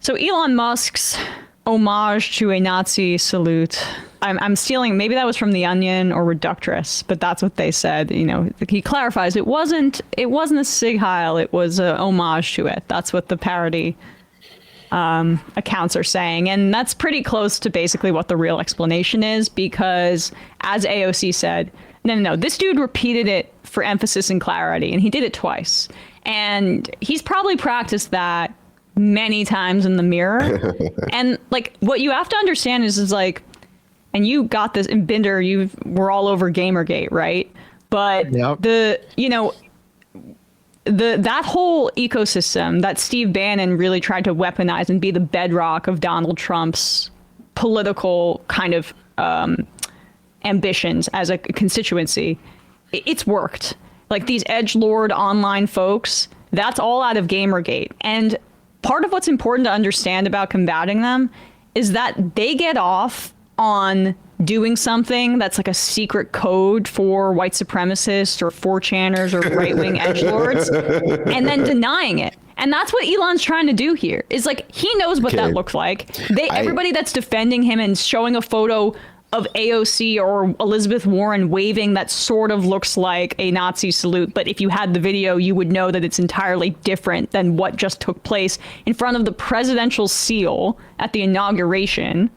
So Elon Musk's homage to a Nazi salute. I'm stealing, maybe that was from The Onion or Reductress, but that's what they said. You know, he clarifies it wasn't a Sig Heil, it was a homage to it. That's what the parody accounts are saying. And that's pretty close to basically what the real explanation is, because as AOC said, no, this dude repeated it for emphasis and clarity, and he did it twice. And he's probably practiced that many times in the mirror. And like, what you have to understand is like, and you got this in Binder, we're all over Gamergate, right? But yep. That whole ecosystem that Steve Bannon really tried to weaponize and be the bedrock of Donald Trump's political kind of ambitions as a constituency, it's worked. Like these edgelord online folks, that's all out of Gamergate. And part of what's important to understand about combating them is that they get off on doing something that's like a secret code for white supremacists or 4chaners or right-wing edgelords and then denying it. And that's what Elon's trying to do here, is like, he knows what that looks like. Everybody that's defending him and showing a photo of AOC or Elizabeth Warren waving that sort of looks like a Nazi salute, but if you had the video, you would know that it's entirely different than what just took place in front of the presidential seal at the inauguration.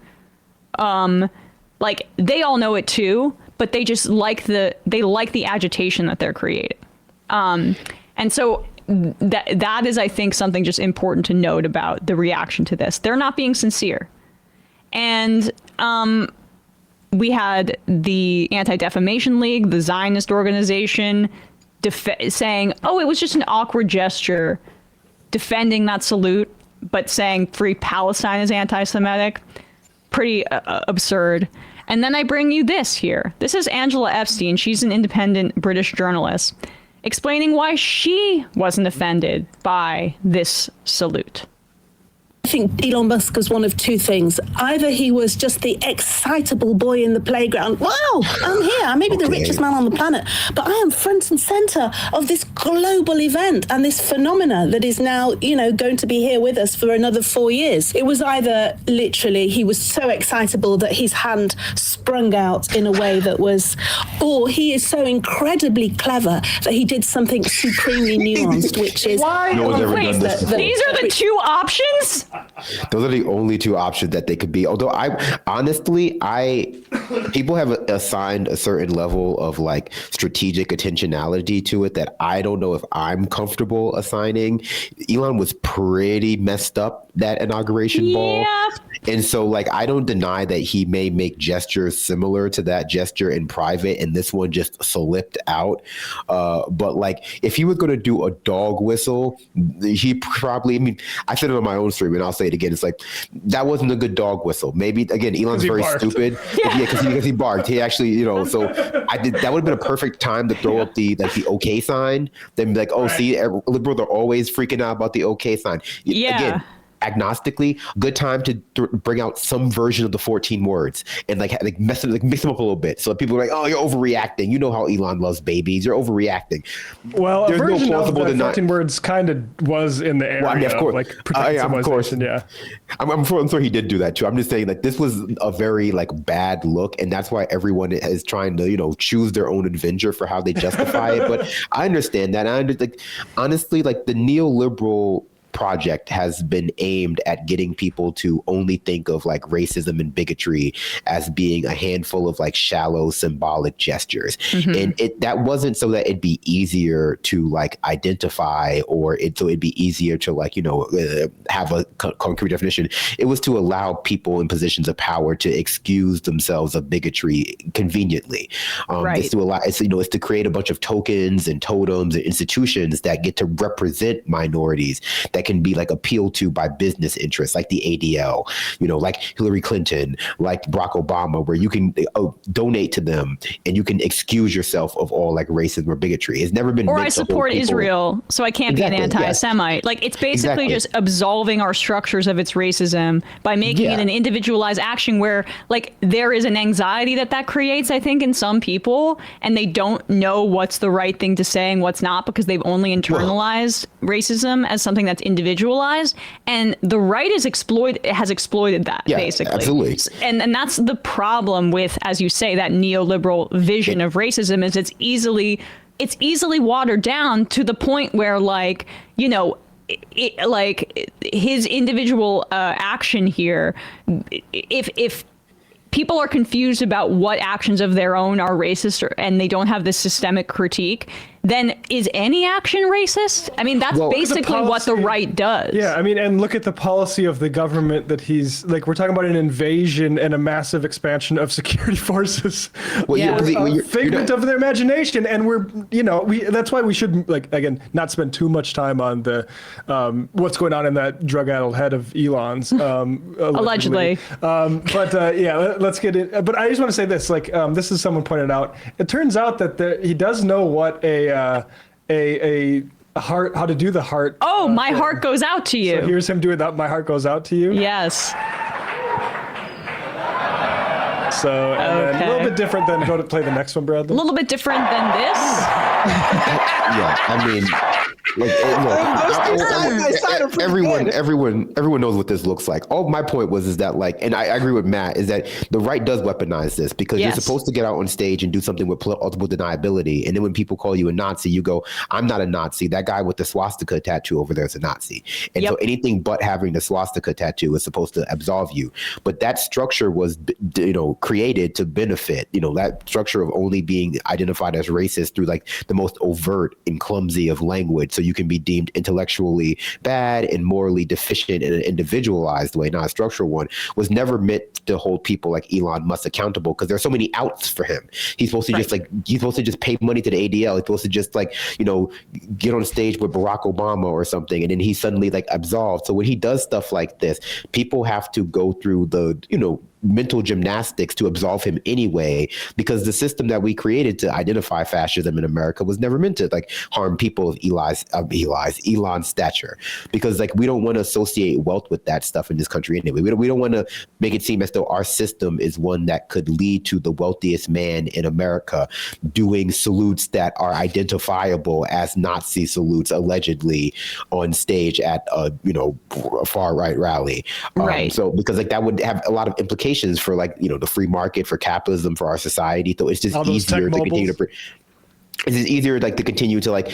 Like, they all know it too, but they just like the agitation that they're creating. And so that is, I think, something just important to note about the reaction to this. They're not being sincere. And we had the Anti-Defamation League, the Zionist organization, saying, oh, it was just an awkward gesture, defending that salute, but saying Free Palestine is anti-Semitic. Pretty absurd. And then I bring you this here. This is Angela Epstein. She's an independent British journalist, explaining why she wasn't offended by this salute. I think Elon Musk was one of two things. Either he was just the excitable boy in the playground. Wow, I'm here. I may be the richest man on the planet, but I am front and center of this global event and this phenomena that is now, going to be here with us for another 4 years. It was either literally he was so excitable that his hand sprung out in a way that was, or he is so incredibly clever that he did something supremely nuanced, which is... Why? No one's ever done this before. These are the two options? Those are the only two options that they could be. Although people have assigned a certain level of like strategic intentionality to it that I don't know if I'm comfortable assigning. Elon was pretty messed up that inauguration ball. And so like, I don't deny that he may make gestures similar to that gesture in private, and this one just slipped out. But like, if he was going to do a dog whistle, he probably, I said it on my own stream and I'll say it again. It's like, that wasn't a good dog whistle. Maybe again, Elon's very stupid. Yeah, because he barked. He actually, so that would have been a perfect time to throw up the okay sign. Then be like, oh, see, liberals are always freaking out about the okay sign. Yeah. Again, agnostically, good time to bring out some version of the 14 words and mix them up a little bit. So people are like, oh, you're overreacting. You know how Elon loves babies. You're overreacting. Well, there's a version of the 14 words kind of was in the area. Well, I mean, of course. Like of course. Yeah. I'm sure he did do that too. I'm just saying that this was a very bad look, and that's why everyone is trying to choose their own adventure for how they justify it. But I understand that. Honestly, the neoliberal project has been aimed at getting people to only think of racism and bigotry as being a handful of shallow symbolic gestures. Mm-hmm. And that wasn't so that it'd be easier to identify so it'd be easier to have a concrete definition. It was to allow people in positions of power to excuse themselves of bigotry conveniently. Right. It's to create a bunch of tokens and totems and institutions that get to represent minorities that can be appealed to by business interests, like the ADL, like Hillary Clinton, like Barack Obama, where you can donate to them and you can excuse yourself of all racism or bigotry. It's never been. Or I support Israel, so I can't be an anti-Semite. Yes. It's basically just absolving our structures of its racism by making it an individualized action where there is an anxiety that creates, I think, in some people, and they don't know what's the right thing to say and what's not because they've only internalized racism as something that's individualized, and the right has exploited that, basically. Absolutely. And that's the problem with, as you say, that neoliberal vision of racism, is it's easily watered down to the point where, like, you know, like his individual action here, if people are confused about what actions of their own are racist, and they don't have this systemic critique, then is any action racist? I mean, that's basically what the right does. Yeah, I mean, and look at the policy of the government that he's, like, we're talking about an invasion and a massive expansion of security forces. Well, a figment of their imagination, and that's why we should, like, again, not spend too much time on the what's going on in that drug-addled head of Elon's. Allegedly. Let's get in. But I just want to say this, like, this is someone pointed out. It turns out that he does know what a heart, how to do the heart. Oh, my heart goes out to you. So here's him doing that. My heart goes out to you. Yes. So, and then a little bit different than, go to play the next one, Bradley. A little bit different than this. Yeah, I mean, like, everyone knows what this looks like. All my point is that, like, and I agree with Matt, is that the right does weaponize this, because you're supposed to get out on stage and do something with multiple deniability, and then when people call you a Nazi, you go, "I'm not a Nazi. That guy with the swastika tattoo over there is a Nazi." And so anything but having the swastika tattoo is supposed to absolve you. But that structure was, created to benefit, that structure of only being identified as racist through, like, the most overt and clumsy of language, so you can be deemed intellectually bad and morally deficient in an individualized way, not a structural one, was never meant to hold people like Elon Musk accountable, because there's so many outs for him. He's supposed to just pay money to the ADL. He's supposed to just, like, get on stage with Barack Obama or something, and then he's suddenly, like, absolved. So when he does stuff like this, people have to go through the, mental gymnastics to absolve him anyway, because the system that we created to identify fascism in America was never meant to, like, harm people of Elon's stature, because, like, we don't want to associate wealth with that stuff in this country anyway. We don't want to make it seem as though our system is one that could lead to the wealthiest man in America doing salutes that are identifiable as Nazi salutes, allegedly, on stage at a far right rally. Right. So because, like, that would have a lot of implications for, like, the free market, for capitalism, for our society. So it's just easier to continue to. It's easier, like, to continue to, like,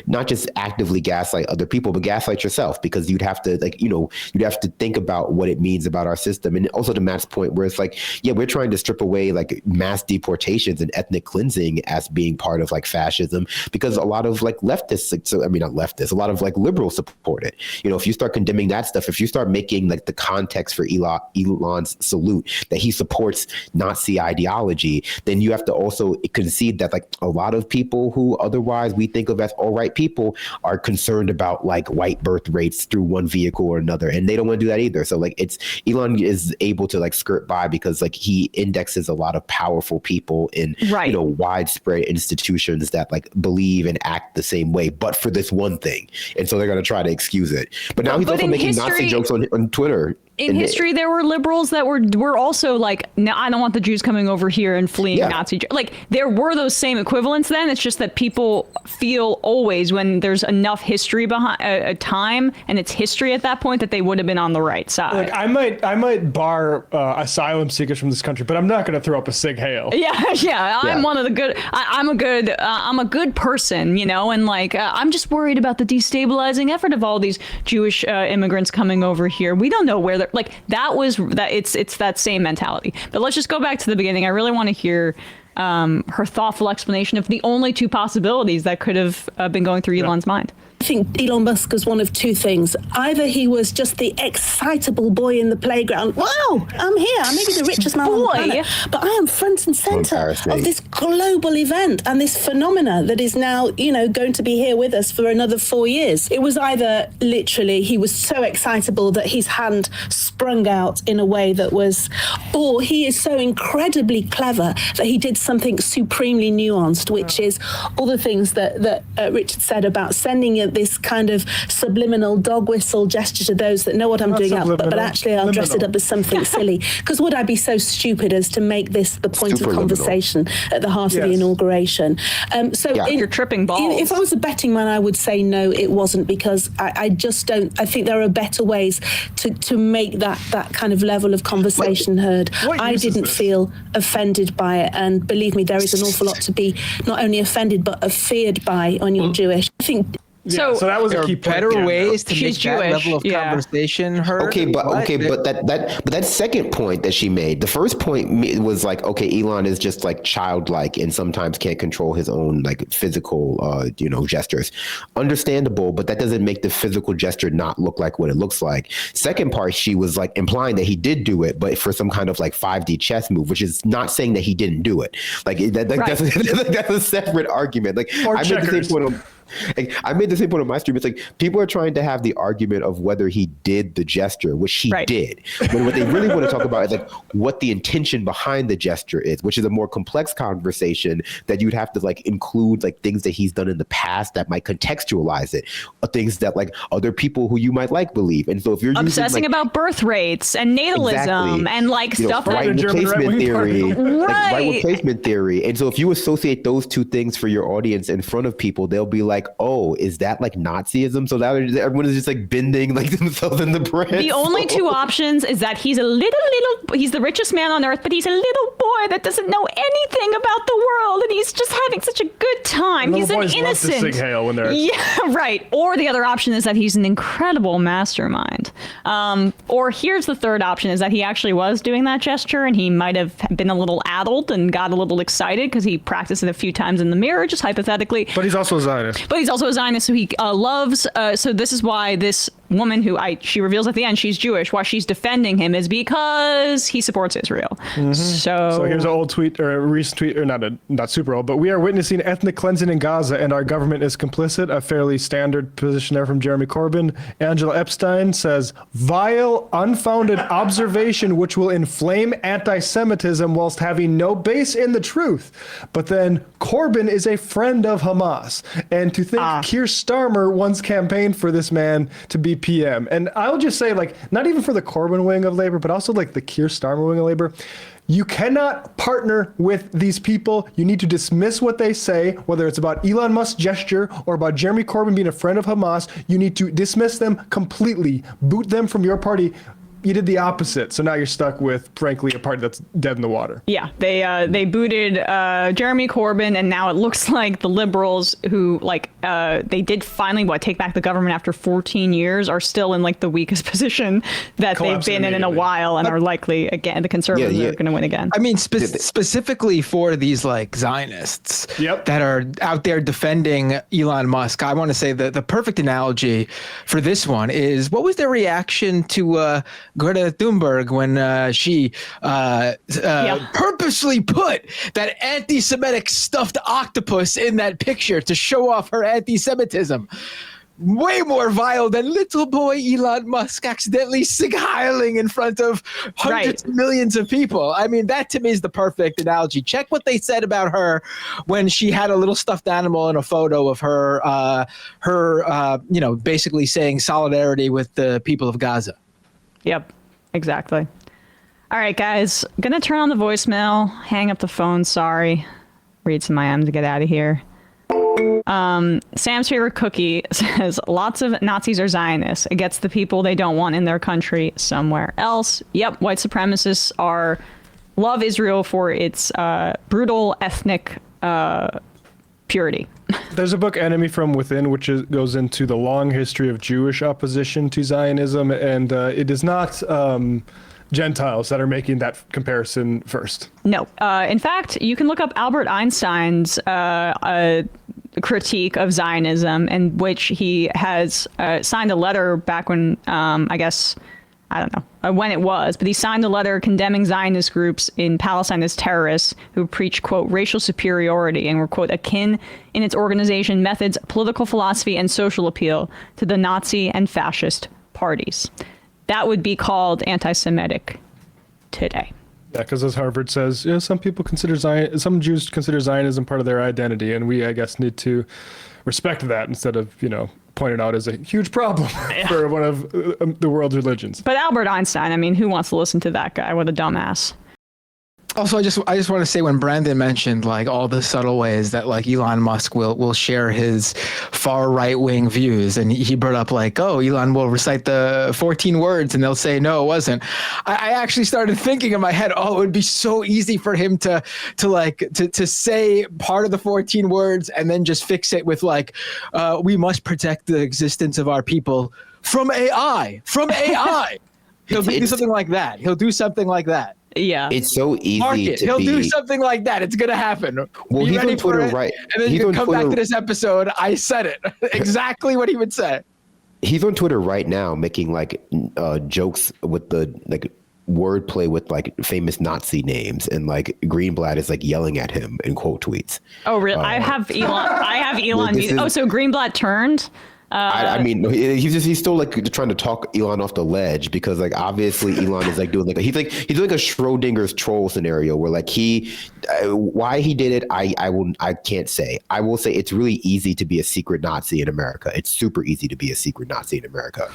not just actively gaslight other people, but gaslight yourself, because you'd have to, like, you'd have to think about what it means about our system. And also to Matt's point, where it's like, we're trying to strip away, like, mass deportations and ethnic cleansing as being part of, like, fascism, because a lot of, like, leftists, not leftists, a lot of, like, liberals support it. If you start condemning that stuff, if you start making, like, the context for Elon's salute that he supports Nazi ideology, then you have to also concede that, like, a lot of people who otherwise we think of as all right people are concerned about, like, white birth rates through one vehicle or another, and they don't want to do that either. So, like, Elon is able to, like, skirt by because, like, he indexes a lot of powerful people in widespread institutions that, like, believe and act the same way, but for this one thing, and so they're going to try to excuse it. But now he's also making Nazi jokes on Twitter. In history, there were liberals that were also like, no, I don't want the Jews coming over here and fleeing Nazi. Like, there were those same equivalents then. It's just that people feel always, when there's enough history behind a time and it's history at that point, that they would have been on the right side. Like, I might bar asylum seekers from this country, but I'm not going to throw up a sig hail. I'm one of the good. I'm a good person, and, like, I'm just worried about the destabilizing effort of all these Jewish immigrants coming over here. We don't know where they're, like, it's that same mentality. But let's just go back to the beginning. I really want to hear her thoughtful explanation of the only two possibilities that could have been going through Elon's mind. I think Elon Musk was one of two things. Either he was just the excitable boy in the playground. Wow, I'm here. I may be the richest man on the planet, but I am front and center of this global event and this phenomena that is now, going to be here with us for another 4 years. It was either literally he was so excitable that his hand sprung out in a way that was, or he is so incredibly clever that he did something supremely nuanced, which is all the things that Richard said about sending this kind of subliminal dog whistle gesture to those that know what I'm Not doing out, but subliminal, actually I'll dress it liminal. up as something silly. Because would I be so stupid as to make this the point Super of conversation at the heart of the Yes. inauguration? You're tripping balls. If I was a betting man, I would say no, it wasn't, because I just don't. I think there are better ways to make that kind of level of conversation heard. what I use is didn't this? feel offended by it, and believe me, there is an awful lot to be not only offended but feared by when you're Jewish. I think. So that was There a are key point. better Yeah. ways to She's make that Jewish, level of yeah. conversation heard. Okay, but that second point that she made, the first point was like, okay, Elon is just like childlike and sometimes can't control his own like physical, gestures. Understandable, but that doesn't make the physical gesture not look like what it looks like. Second part, she was like implying that he did do it, but for some kind of like 5D chess move, which is not saying that he didn't do it. Like that's a separate argument. Like Or I made the checkers. same point on. I made the same point on my stream. It's like people are trying to have the argument of whether he did the gesture, which he Right. did. But what they really want to talk about is like what the intention behind the gesture is, which is a more complex conversation that you'd have to like include like things that he's done in the past that might contextualize it, or things that like other people who you might like believe. And so if you're Obsessing using, like, about birth rates and natalism Exactly. and like stuff right that German replacement right-wing theory, party. like Right. right replacement theory. And so if you associate those two things for your audience in front of people, they'll be like, oh, is that like Nazism? So now everyone is just like bending like themselves in the bread. the only two options is that he's he's the richest man on earth, but he's a little boy that doesn't know anything about the world, and he's just having such a good time. Little He's an boys love to innocent. sing Hail when they're Yeah, right. Or the other option is that he's an incredible mastermind. Or here's the third option, is that he actually was doing that gesture and he might have been a little addled and got a little excited because he practiced it a few times in the mirror, just hypothetically. But he's also a Zionist. But he's also a Zionist, so he loves. So this is why this woman, who she reveals at the end, she's Jewish. Why she's defending him is because he supports Israel. So here's an old tweet, or a recent tweet, or not super old, but we are witnessing ethnic cleansing in Gaza and our government is complicit. A fairly standard position there from Jeremy Corbyn. Angela Epstein says, vile, unfounded observation which will inflame anti-Semitism whilst having no base in the truth. But then Corbyn is a friend of Hamas. And to think Keir Starmer once campaigned for this man to be PM. And I'll just say, like, not even for the Corbyn wing of Labour, but also like the Keir Starmer wing of Labour, you cannot partner with these people. You need to dismiss what they say, whether it's about Elon Musk's gesture or about Jeremy Corbyn being a friend of Hamas. You need to dismiss them completely, boot them from your party. You did the opposite, so now you're stuck with, frankly, a party that's dead in the water. Yeah, they booted Jeremy Corbyn, and now it looks like the Liberals, who they did finally take back the government after 14 years, are still in like the weakest position that they've Collapsing been in a immediately. while, and are likely again the Conservatives are going to win again. I mean, specifically for these like Zionists Yep. that are out there defending Elon Musk, I want to say that the perfect analogy for this one is, what was their reaction to Greta Thunberg when she purposely put that anti-Semitic stuffed octopus in that picture to show off her anti-Semitism? Way more vile than little boy Elon Musk accidentally sig-heiling in front of hundreds of millions of people. I mean, that to me is the perfect analogy. Check what they said about her when she had a little stuffed animal in a photo of her, basically saying solidarity with the people of Gaza. Yep, exactly. All right, guys, gonna turn on the voicemail, hang up the phone. Sorry, read some IM to get out of here. Sam's favorite cookie says lots of Nazis are Zionists. It gets the people they don't want in their country somewhere else. Yep, white supremacists love Israel for its brutal ethnic purity. There's a book, Enemy from Within, which goes into the long history of Jewish opposition to Zionism, and it is not Gentiles that are making that comparison first. No. In fact, you can look up Albert Einstein's critique of Zionism, in which he has signed a letter back when, I don't know when it was, but he signed a letter condemning Zionist groups in Palestine as terrorists who preach, quote, racial superiority and were, quote, akin in its organization, methods, political philosophy, and social appeal to the Nazi and fascist parties. That would be called anti-Semitic today. Yeah, because as Harvard says, some people some Jews consider Zionism part of their identity, and we, I guess, need to respect that instead of, point it out as a huge problem for one of the world's religions. But Albert Einstein, I mean, who wants to listen to that guy? What a dumbass. Also, I just want to say, when Brandon mentioned like all the subtle ways that like Elon Musk will share his far right wing views, and he brought up like, oh, Elon will recite the 14 words and they'll say no, it wasn't. I actually started thinking in my head, oh, it would be so easy for him to say part of the 14 words and then just fix it with like, we must protect the existence of our people from AI. He'll do something like that. Yeah. It's so easy He'll do something like that. It's gonna happen. Well, he's on Twitter, right? And then you come back to this episode. I said it exactly what he would say. He's on Twitter right now making like jokes with the like wordplay with like famous Nazi names, and like Greenblatt is like yelling at him in quote tweets. Oh, really? I have Elon. So Greenblatt turned. I mean, he's still like trying to talk Elon off the ledge, because like obviously Elon is like doing like he's doing a Schrodinger's troll scenario where like why he did it I can't say. I will say it's really easy to be a secret Nazi in America. It's super easy to be a secret Nazi in America.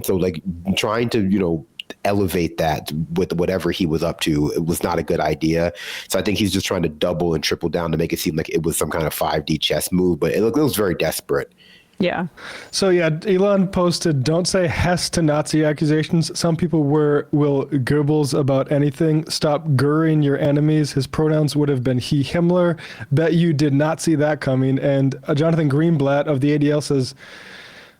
So like trying to elevate that with whatever he was up to, it was not a good idea. So I think he's just trying to double and triple down to make it seem like it was some kind of 5D chess move, but it was very desperate. Yeah. So yeah, Elon posted, "Don't say Hess to Nazi accusations. Some people will Goebbels about anything. Stop gurring your enemies." His pronouns would have been he, Himmler. Bet you did not see that coming. And Jonathan Greenblatt of the ADL says,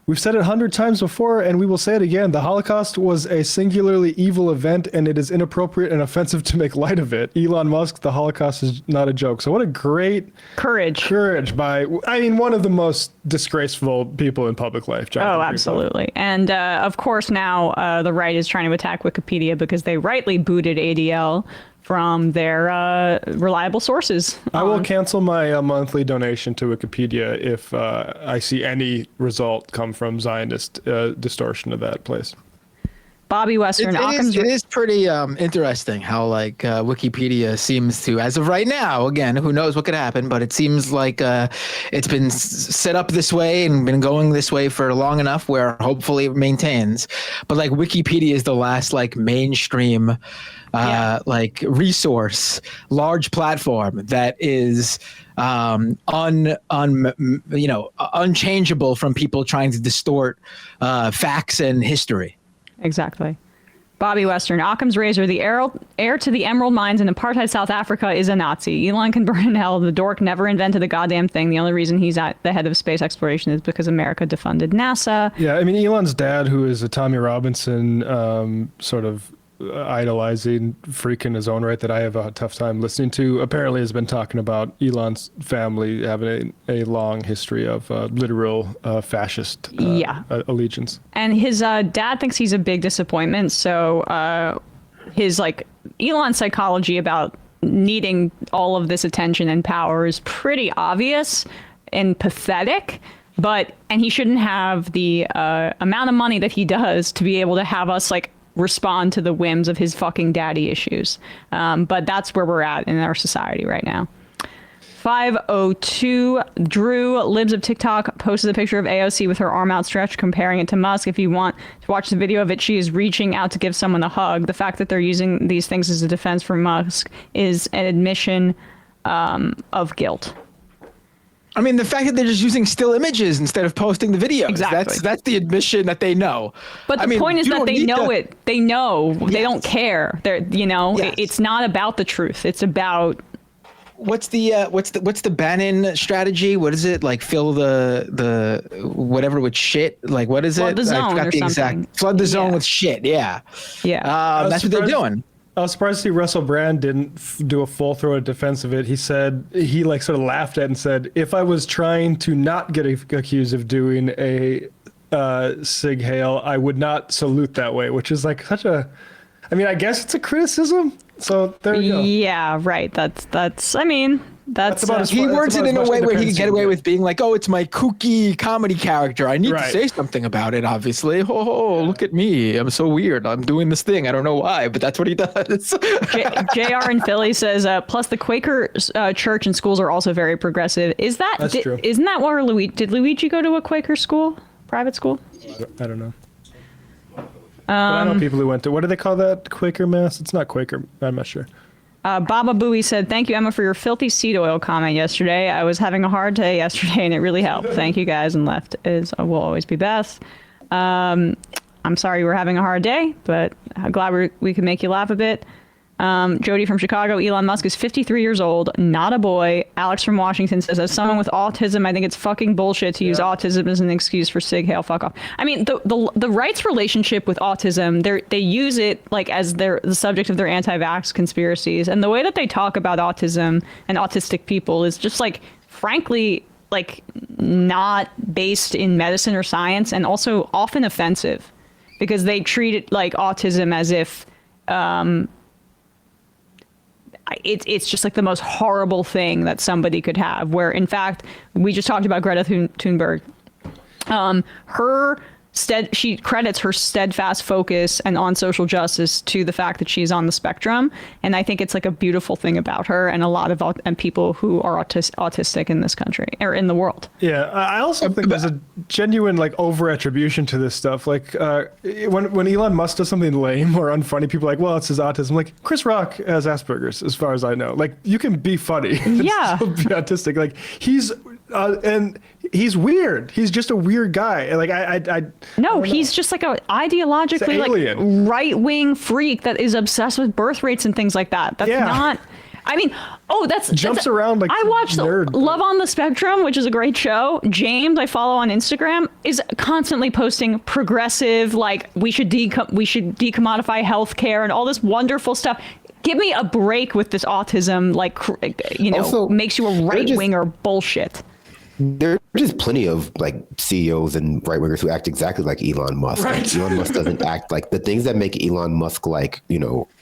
"We've said it 100 times before, and we will say it again. The Holocaust was a singularly evil event, and it is inappropriate and offensive to make light of it. Elon Musk, the Holocaust is not a joke." So what a great courage by, one of the most disgraceful people in public life. Jonathan Greenblatt. Absolutely. And of course, now the right is trying to attack Wikipedia because they rightly booted ADL from their reliable sources. I will cancel my monthly donation to Wikipedia if I see any result come from Zionist distortion of that place. Bobby Western. It is pretty interesting how like Wikipedia seems to, as of right now, again, who knows what could happen, but it seems like it's been set up this way and been going this way for long enough where hopefully it maintains. But like Wikipedia is the last like mainstream like resource, large platform that is unchangeable from people trying to distort facts and history. Exactly. Bobby Western. Occam's razor. The heir to the emerald mines in apartheid South Africa is a Nazi. Elon can burn in hell. The dork never invented the goddamn thing. The only reason he's at the head of space exploration is because America defunded NASA. Yeah, Elon's dad, who is a Tommy Robinson sort of idolizing freak in his own right that I have a tough time listening to, apparently has been talking about Elon's family having a long history of literal fascist allegiance. And his dad thinks he's a big disappointment. So his Elon's psychology about needing all of this attention and power is pretty obvious and pathetic. And he shouldn't have the amount of money that he does to be able to have us respond to the whims of his fucking daddy issues. But that's where we're at in our society right now. 502 Drew, Libs of TikTok, posted a picture of AOC with her arm outstretched, comparing it to Musk. If you want to watch the video of it, she is reaching out to give someone a hug. The fact that they're using these things as a defense for Musk is an admission of guilt. I mean, the fact that they're just using still images instead of posting the videos. Exactly. That's the admission that they know. But the point is that they know it. They know. Yes. They don't care. They're, yes. It's not about the truth. It's about what's the Bannon strategy? What is it? Fill the whatever with shit. What is it? Flood the zone I forgot the exact. Flood the zone with shit. Yeah. Yeah. That's what they're doing. I was surprised to see Russell Brand didn't do a full-throated defense of it. He said, he sort of laughed at it and said, if I was trying to not get accused of doing a Sig Heil, I would not salute that way, which is such a, I guess it's a criticism. So there you go. Yeah, right. That's That's about as He far- words that's it about in a as much way where he can independence get you away get. with being like, oh, it's my kooky comedy character. I need to Right. say something about it, obviously. Oh, look at me. I'm so weird. I'm doing this thing. I don't know why, but that's what he does. JR in Philly says, plus the Quaker church and schools are also very progressive. That's true. Isn't that where did Luigi go to a Quaker school? Private school? I don't know. But I know people who went to, what do they call that? Quaker mass? It's not Quaker. I'm not sure. Baba Booey said, thank you, Emma, for your filthy seed oil comment yesterday. I was having a hard day yesterday, and it really helped. Thank you, guys, and left is will always be best. I'm sorry you were having a hard day, but I'm glad we could make you laugh a bit. Jody from Chicago, Elon Musk is 53 years old, not a boy. Alex from Washington says, as someone with autism, I think it's fucking bullshit to use autism as an excuse for sig hail fuck off. I mean, the rights relationship with autism, they use it like as the subject of their anti-vax conspiracies, and the way that they talk about autism and autistic people is just like, frankly, like not based in medicine or science, and also often offensive because they treat it like autism as if it's just like the most horrible thing that somebody could have, where in fact we just talked about Greta Thunberg. She credits her steadfast focus and on social justice to the fact that she's on the spectrum, and I think it's like a beautiful thing about her and a lot of people who are autistic in this country or in the world. Yeah, I also think there's a genuine like over attribution to this stuff. Like when Elon Musk does something lame or unfunny, people are like, well, it's his autism. Like Chris Rock has Asperger's, as far as I know. Like you can be funny, and Yeah. still be autistic. Like he's and he's weird. He's just a weird guy. Like No, he's just like a ideologically like alien. right-wing freak that is obsessed with birth rates and things like that. That's Yeah. not. I mean, Jumps around like I some watched nerd. Love on the Spectrum, which is a great show. James, I follow on Instagram, is constantly posting progressive, like we should decommodify healthcare and all this wonderful stuff. Give me a break with this autism, like Also, makes you a they're just- right-winger bullshit. There are just plenty of like CEOs and right wingers who act exactly like Elon Musk. Right. Like, Elon Musk doesn't act like the things that make Elon Musk like,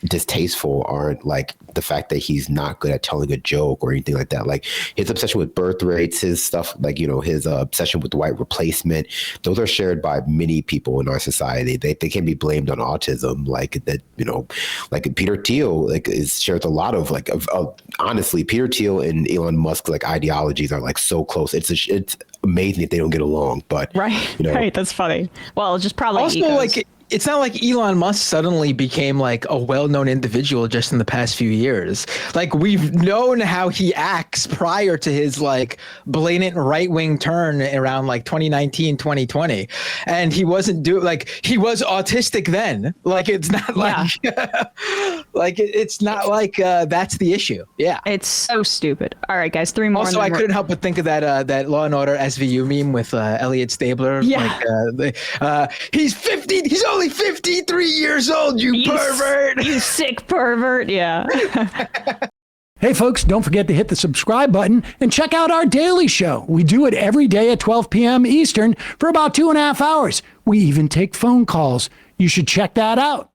distasteful aren't like the fact that he's not good at telling a joke or anything like that. Like his obsession with birth rates, his stuff, like, his obsession with white replacement, those are shared by many people in our society. They can be blamed on autism. Like that, like Peter Thiel, like shares a lot of like, honestly, Peter Thiel and Elon Musk like ideologies are like so close. It's amazing if they don't get along, but Right. you know, Right. That's funny. Well, it's just probably Also, egos. like, it's not like Elon Musk suddenly became like a well-known individual just in the past few years. Like we've known how he acts prior to his like blatant right-wing turn around like 2019, 2020. And he wasn't he was autistic then. Like it's not like like it's not like that's the issue. Yeah. It's so stupid. All right, guys, 3 more. Also, I couldn't help but think of that Law and Order SVU meme with Elliot Stabler. Yeah. He's 50. He's only 53 years old. You pervert. You sick pervert. Yeah. Hey, folks, don't forget to hit the subscribe button and check out our daily show. We do it every day at 12 p.m. Eastern for about 2.5 hours. We even take phone calls. You should check that out.